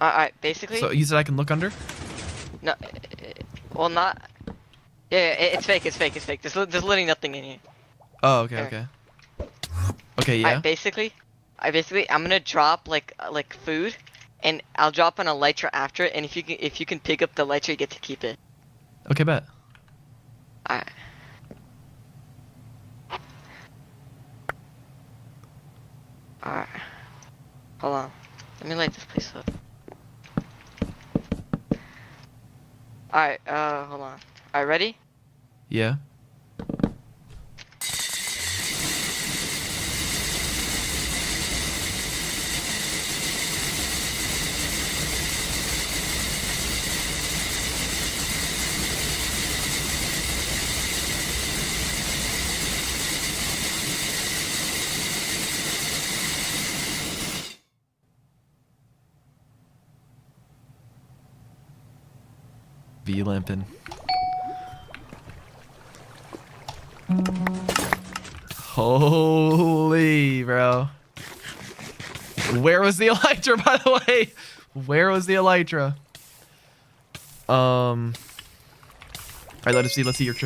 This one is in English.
Alright, basically. So you said I can look under? No, well, not. Yeah, it's fake. It's fake. It's fake. There's literally nothing in here. Oh, okay, Here. okay. Okay, yeah. Alright, I'm gonna drop like food, and I'll drop an elytra after it. And if you can pick up the elytra, you get to keep it. Okay, bet. Alright. Alright. Hold on. Let me light this place up. Alright, hold on. Alright, ready? Yeah. V-lamping. Holy, bro. Where was the elytra, by the way? Where was the elytra? Alright, let's see your trip.